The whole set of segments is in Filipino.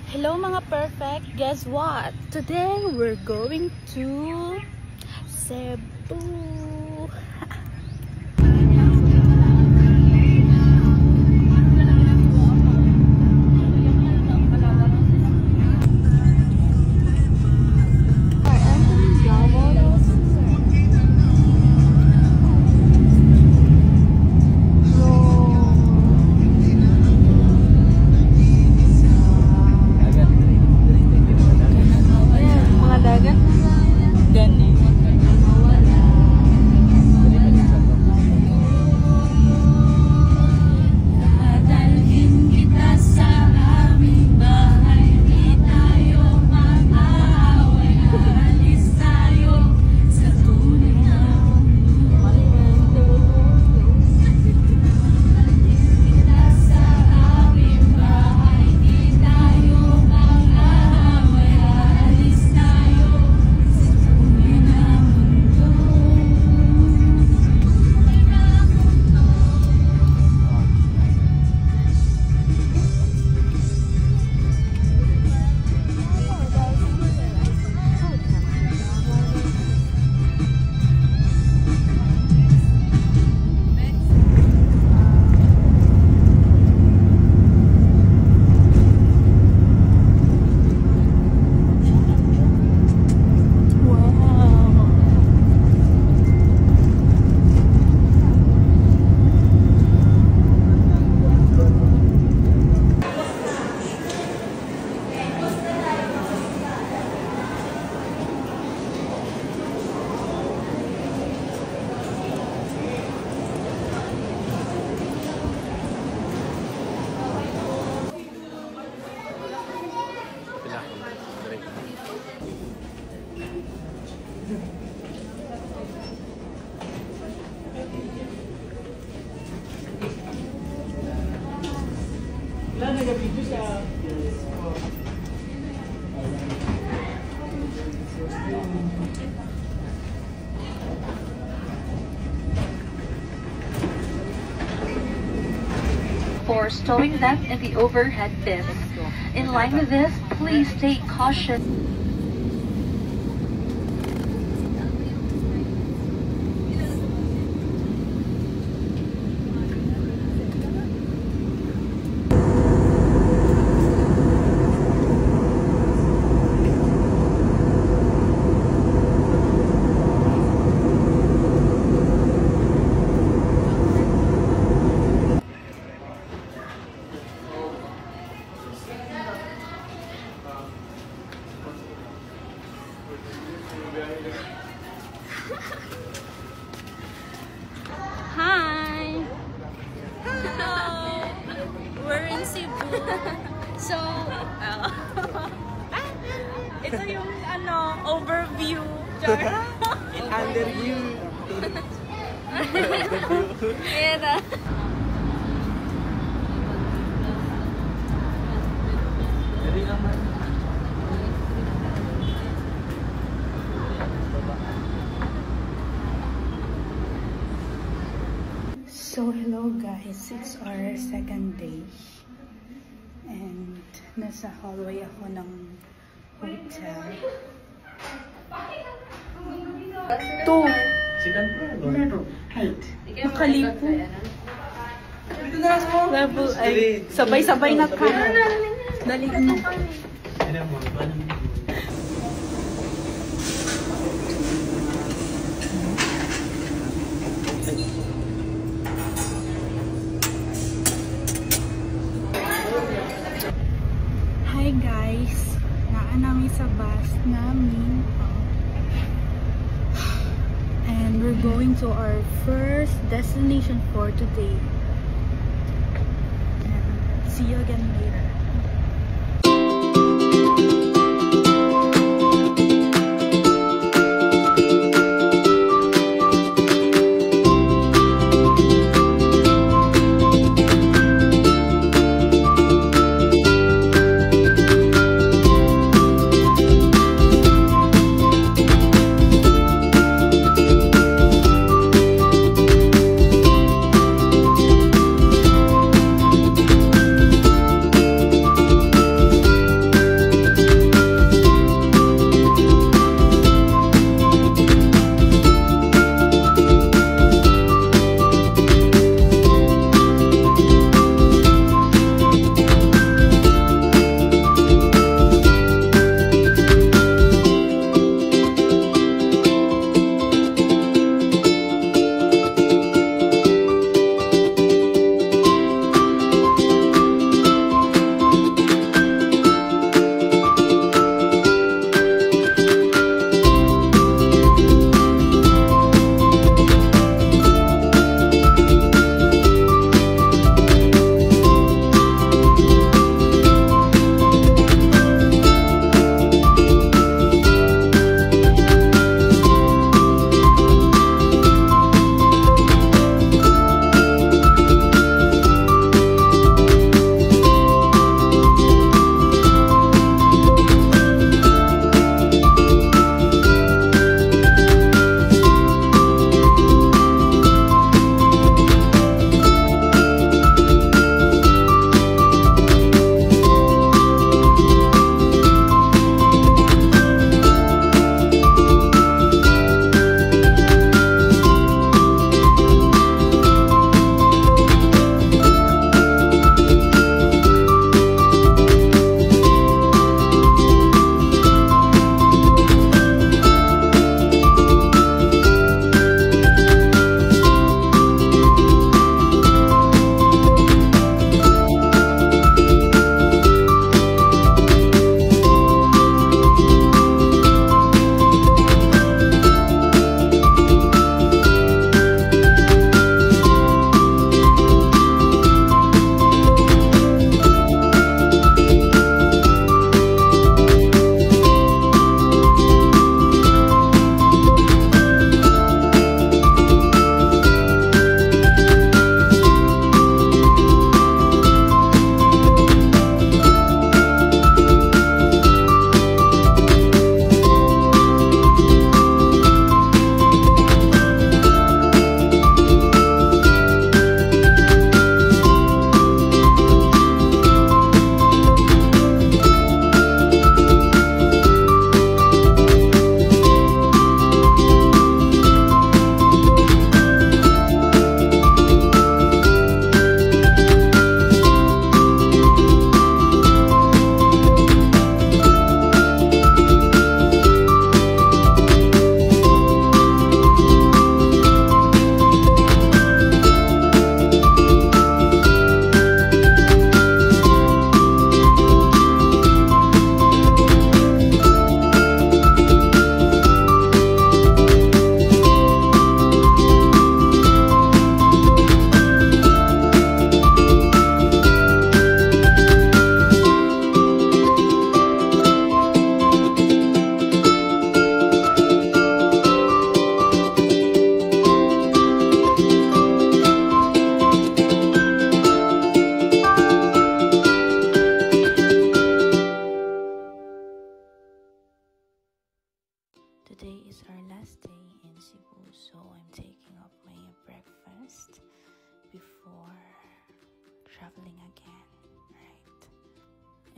Hello mga perfect! Guess what? Today we're going to Cebu. For stowing them in the overhead bins. In line with this, please take caution. Hi! Hello! We're in Cebu. So, ito yung overview. Underview. Ayan na. So hello guys, it's our second day and nasa hallway ako ng hotel. Second floor. Level 8. Nakalipo. Level 8. Sabay-sabay na ka. Dali mo. Hi guys, naanami sa bus namin and we're going to our first destination for today. See you again later.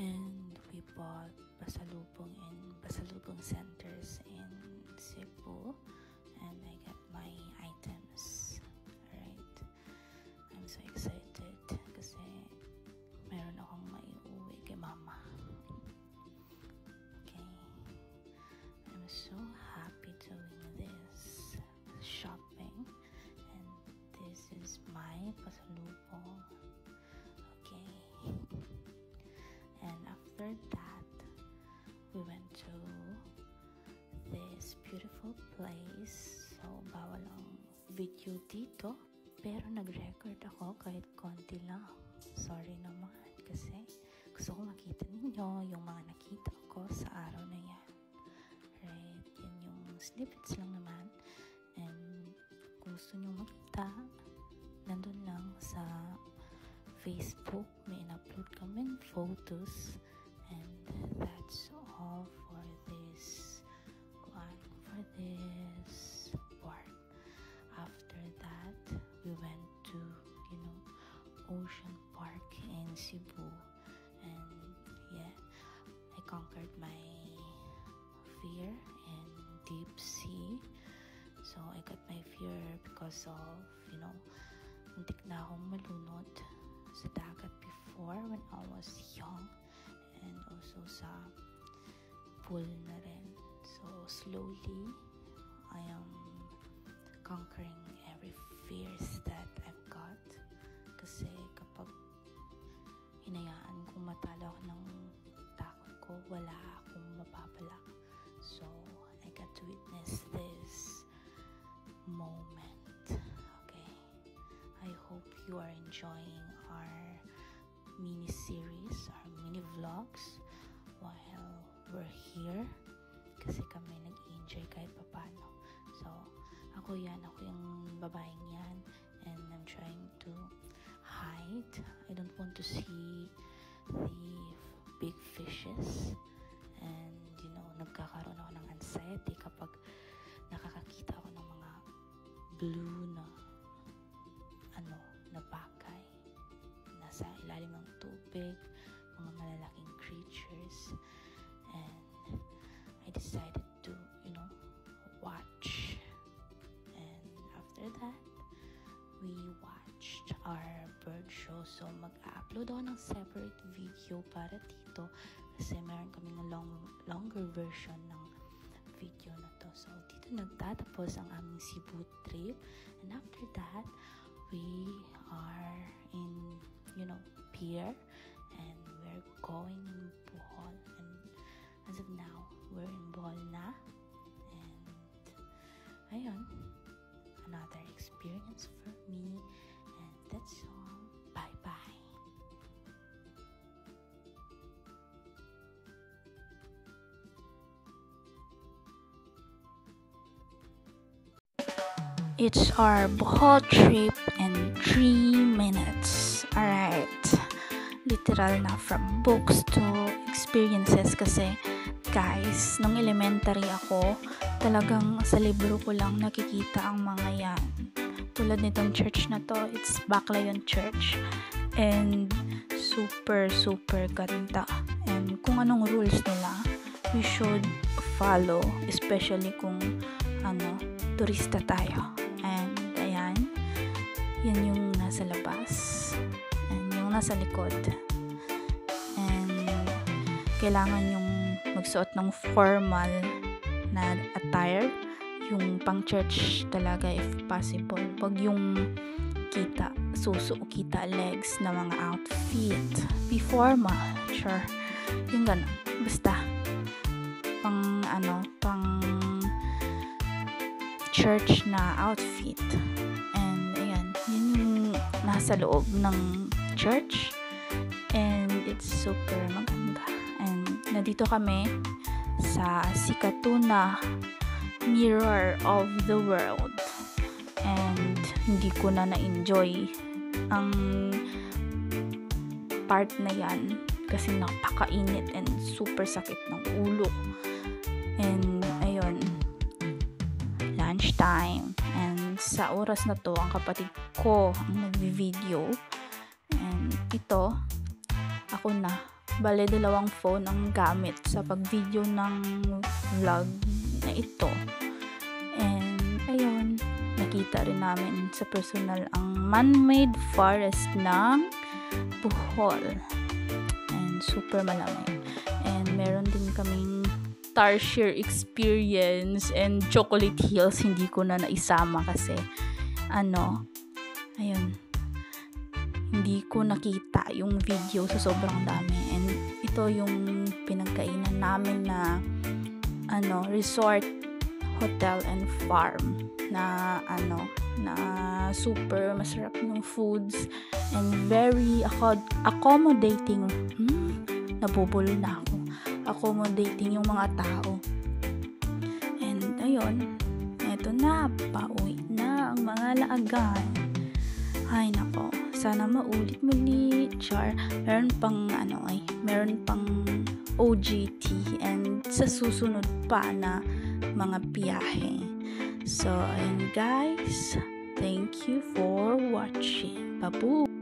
and we bought pasalubong centers in Cebu, and I got my items. Alright, I'm so excited kasi meron akong maiuwi kay mama. Okay, I'm so happy doing this shopping, and this is my pasalubong. Okay, and after that we went to this beautiful place. So bawal ang video dito, pero nag-record ako kahit konti lang. Sorry naman kasi gusto ko makita ninyo yung mga nakita ko sa araw na yan. Right, yan yung snippets lang naman, and kung gusto nyo makita, nandun lang sa Facebook, may in-upload kaming photos, and that's all for this part. After that, we went to Ocean Park in Cebu, and yeah, I conquered my fear in deep sea. So I got my fear because of muntik na akong malunod sa dagat before when I was young, and also sa pool na rin. So slowly I am conquering every fears that I've got, kasi kapag hinayaan kong matalo ako ng takot ko, wala akong mapapala. So I got to witness this moment. Okay, I hope you are enjoying our mini series, our mini vlogs while we're here, kasi kami nag-enjoy kahit papano. So ako yung babaeng yan, and I'm trying to hide. I don't want to see the big fishes, and nagkakaroon ako ng anxiety kapag nakakakita ako ng mga blue na bagay nasa ilalim ng tubig, mga malalaking creatures. And I decided to watch, and after that we watched our bird show. So mag-upload ako ng separate video para dito, kasi meron kaming longer version ng video na to. So dito nagtatapos ang aming Cebu trip, and after that we are in pier, and we're going in Bohol, and as of now we're in Bohol na. And ayun, another experience for me, and that's all. Bye bye. It's our Bohol trip in 3 minutes. Alright, literal na from books to experiences, kasi guys, nung elementary ako, talagang sa libro ko lang nakikita ang mga yan. Tulad nitong church na to, it's Baclayon Church, and super ganda. And kung anong rules nila, we should follow, especially kung turista tayo. And ayan, yan yung nasa labas, and yung nasa likod, and kailangan yung magsuot ng formal na attire, yung pang church talaga if possible. Wag yung kita legs na mga outfit, be formal, sure, yung gano'n, basta pang church na outfit. And ayan, yun yung nasa loob ng church, and it's super maganda. And nandito kami sa Sikatuna, Mirror of the World, and hindi ko na-enjoy ang part na yan kasi napakainit and super sakit ng ulo. And ayun, lunchtime, and sa oras na to ang kapatid ko ang nagvi-video, and ito ako na Bale, 2 phone ang gamit sa pag-video ng vlog na ito. And ayun, nakita rin namin sa personal ang man-made forest ng Bohol. And super malamig. And meron din kaming Tarsier experience and Chocolate Hills. Hindi ko na naisama kasi ayun, hindi ko nakita yung video sa sobrang dami. And ito yung pinagkainan namin na resort, hotel and farm na na super masarap ng foods and very accommodating. Nabubulol na ako. Accommodating yung mga tao. And ayun, eto na, pauwi na ang mga laagan. Ay nako, sana maulit muli. Char, meron pang OJT and sa susunod pa na mga biyahe. So ayun guys, thank you for watching. Babu!